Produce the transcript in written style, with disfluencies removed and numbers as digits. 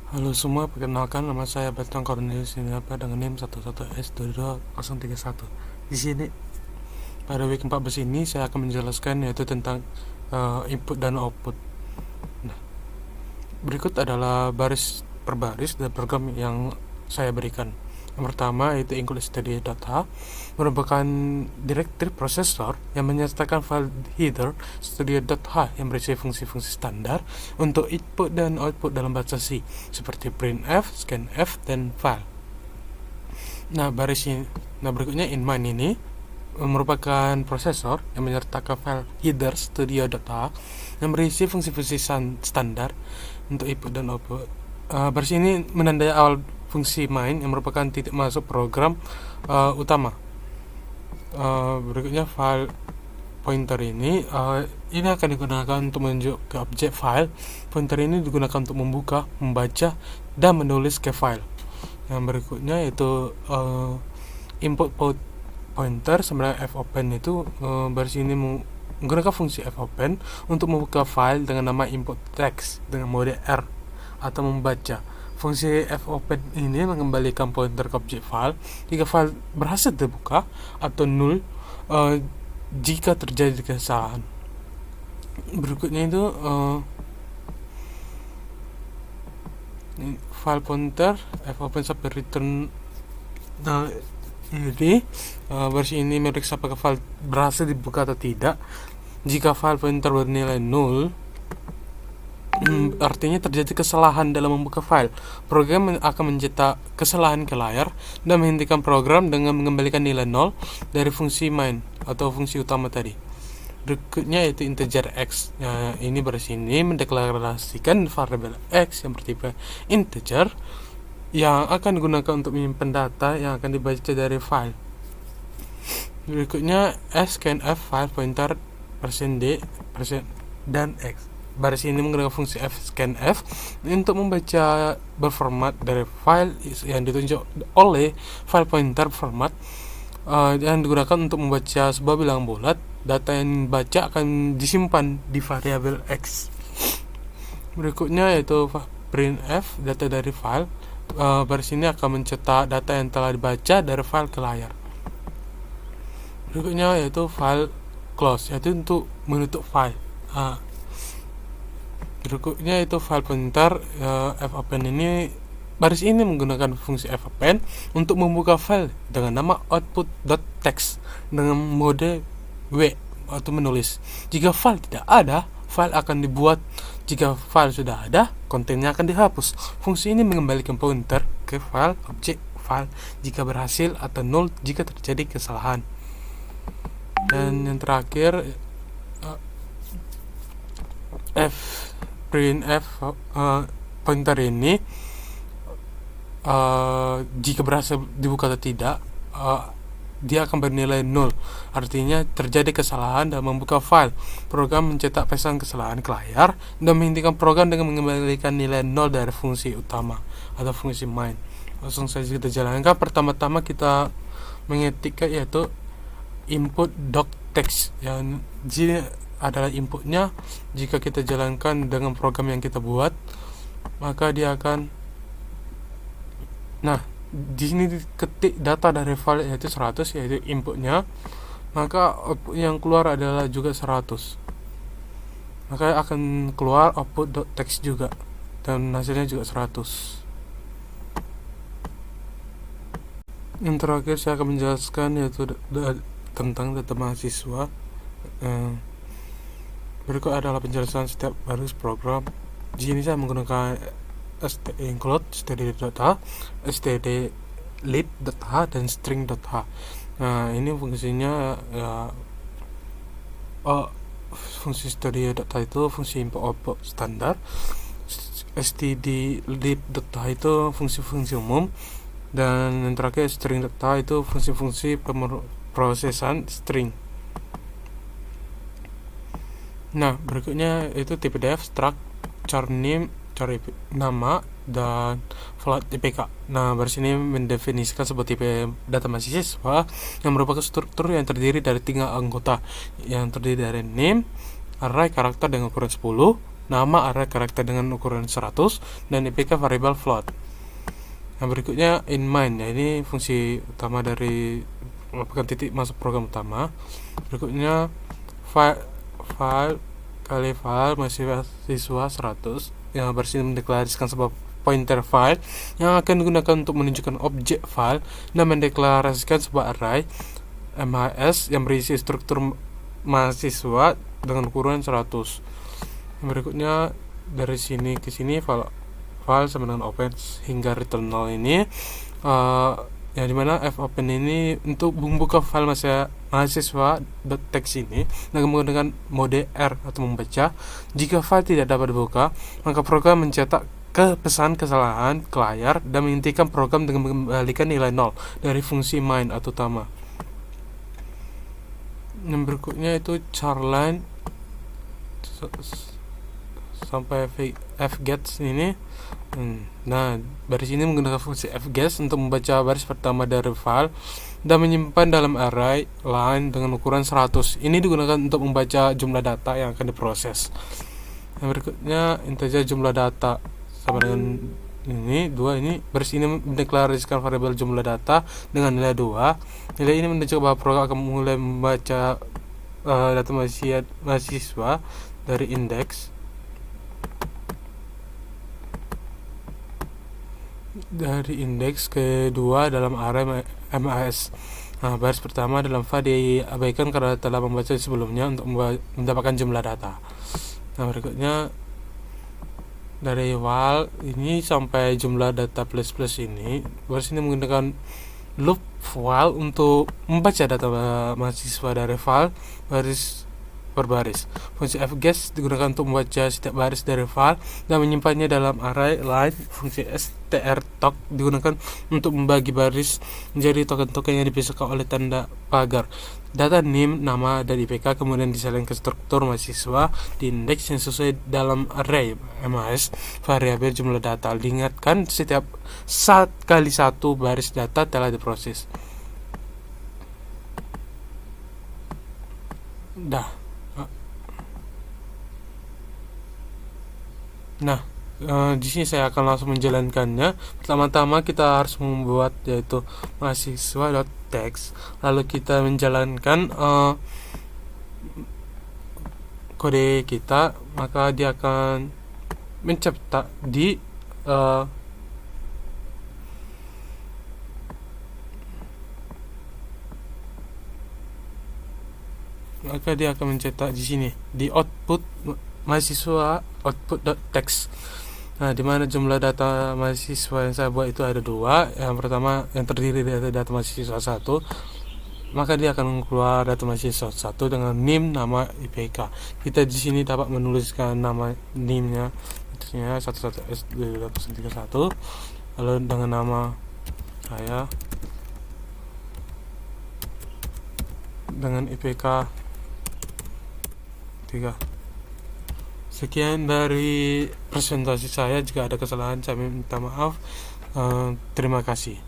Halo semua, perkenalkan nama saya Bertrand Cornelius Siniapa dengan NIM 11S22031. Di sini pada week 14 ini saya akan menjelaskan yaitu tentang input dan output. Nah, berikut adalah baris per baris dan program yang saya berikan. Yang pertama yaitu include std.h merupakan direktif prosesor yang menyertakan file header std.h yang berisi fungsi-fungsi standar untuk input dan output dalam bahasa C seperti printf, scanf, dan file. Nah, berikutnya inmine ini merupakan prosesor yang menyertakan file header studio.h yang berisi fungsi-fungsi standar untuk input dan output. Baris ini menandai awal fungsi main yang merupakan titik masuk program utama. Berikutnya file pointer ini akan digunakan untuk menunjuk ke objek file. Pointer ini digunakan untuk membuka, membaca, dan menulis ke file. Yang berikutnya yaitu input pointer sebenarnya fopen itu baris ini menggunakan fungsi fopen untuk membuka file dengan nama input text dengan mode R atau membaca. Fungsi fopen ini mengembalikan pointer ke objek file jika file berhasil dibuka atau null jika terjadi kesalahan. Berikutnya itu file pointer fopen sampai return. Jadi versi ini meriksa apakah file berhasil dibuka atau tidak. Jika file pointer bernilai 0, artinya terjadi kesalahan dalam membuka file. Program akan mencetak kesalahan ke layar dan menghentikan program dengan mengembalikan nilai 0 dari fungsi main atau fungsi utama tadi. Berikutnya yaitu integer x. Ini baris ini mendeklarasikan variabel x yang bertipe integer yang akan digunakan untuk menyimpan data yang akan dibaca dari file. Berikutnya scanf file pointer %d dan x. Baris ini menggunakan fungsi scanf untuk membaca berformat dari file yang ditunjuk oleh file pointer format yang digunakan untuk membaca sebuah bilangan bulat. Data yang dibaca akan disimpan di variabel x. Berikutnya yaitu printf data dari file. Baris ini akan mencetak data yang telah dibaca dari file ke layar. Berikutnya yaitu file close, yaitu untuk menutup file. Berikutnya itu file pointer fopen ini. Baris ini menggunakan fungsi fopen untuk membuka file dengan nama output.txt dengan mode W atau menulis. Jika file tidak ada, file akan dibuat. Jika file sudah ada, kontennya akan dihapus. Fungsi ini mengembalikan pointer ke file objek file jika berhasil atau null jika terjadi kesalahan. Dan yang terakhir printf pointer ini jika berhasil dibuka atau tidak, dia akan bernilai 0. Artinya terjadi kesalahan dalam membuka file. Program mencetak pesan kesalahan ke layar dan menghentikan program dengan mengembalikan nilai 0 dari fungsi utama atau fungsi main. Langsung saja kita jalankan. Pertama-tama kita mengetik yaitu input doctext yang ini adalah inputnya. Jika kita jalankan dengan program yang kita buat, maka dia akan di sini diketik data dari file yaitu 100, yaitu inputnya, maka output yang keluar adalah juga 100. Maka akan keluar output.text juga dan hasilnya juga 100. Yang terakhir saya akan menjelaskan yaitu tentang data mahasiswa. Berikut adalah penjelasan setiap baris program. Di sini saya menggunakan include, std.h, std.lib.h, dan string.h. Nah, ini fungsinya fungsi std.h itu fungsi input output standar. std.lib.h itu fungsi-fungsi umum, dan yang terakhir string.h itu fungsi-fungsi pemrosesan string. Nah, berikutnya itu tipe def, struct, char name, cari nama, dan float IPK. Nah, baris ini mendefinisikan sebuah tipe data mahasiswa yang merupakan struktur yang terdiri dari 3 anggota, yang terdiri dari name, array karakter dengan ukuran 10, nama array karakter dengan ukuran 100, dan IPK variable float. Yang berikutnya in main, ya ini fungsi utama dari melakukan titik masuk program utama. Berikutnya file kali file mahasiswa 100 yang berhasil mendeklarasikan sebuah pointer file yang akan digunakan untuk menunjukkan objek file dan mendeklarasikan sebuah array MHS yang berisi struktur mahasiswa dengan ukuran 100. Yang berikutnya dari sini ke sini file sama dengan open hingga return null ini, yang dimana fopen ini untuk membuka file mahasiswa.txt ini dengan menggunakan mode R atau membaca. Jika file tidak dapat dibuka, maka program mencetak pesan kesalahan ke layar dan menghentikan program dengan mengembalikan nilai 0 dari fungsi main atau utama. Yang berikutnya itu charline sampai fgets ini. Nah, dari sini menggunakan fungsi fgets untuk membaca baris pertama dari file dan menyimpan dalam array line dengan ukuran 100. Ini digunakan untuk membaca jumlah data yang akan diproses. Yang berikutnya integer jumlah data sama dengan ini 2. Ini baris ini mendeklarasikan variabel jumlah data dengan nilai 2. Nilai ini menunjukkan bahwa program akan mulai membaca data mahasiswa dari indeks kedua dalam array MAS. Nah, baris pertama dalam file diabaikan karena telah membaca sebelumnya untuk mendapatkan jumlah data. Nah, berikutnya dari while ini sampai jumlah data plus ini, baris ini menggunakan loop while untuk membaca data mahasiswa dari file baris per baris. Fungsi fgets digunakan untuk membaca setiap baris dari file dan menyimpannya dalam array line. Fungsi strtok digunakan untuk membagi baris menjadi token-token yang dipisahkan oleh tanda pagar. Data name, nama, dan IPK kemudian disalin ke struktur mahasiswa di indeks yang sesuai dalam array MAS variabel jumlah data. Diingatkan setiap kali satu baris data telah diproses. Nah, di sini saya akan langsung menjalankannya. Pertama-tama kita harus membuat yaitu mahasiswa.text, lalu kita menjalankan kode kita, maka dia akan mencetak di sini di output mahasiswa output.text. Nah, di mana jumlah data mahasiswa yang saya buat itu ada 2. Yang pertama yang terdiri dari data mahasiswa 1, maka dia akan keluar data mahasiswa 1 dengan NIM, nama, IPK. Kita di sini dapat menuliskan nama NIM-nya, itunya 11S2031, lalu dengan nama saya dengan IPK 3. Sekian dari presentasi saya. Jika ada kesalahan saya minta maaf. Terima kasih.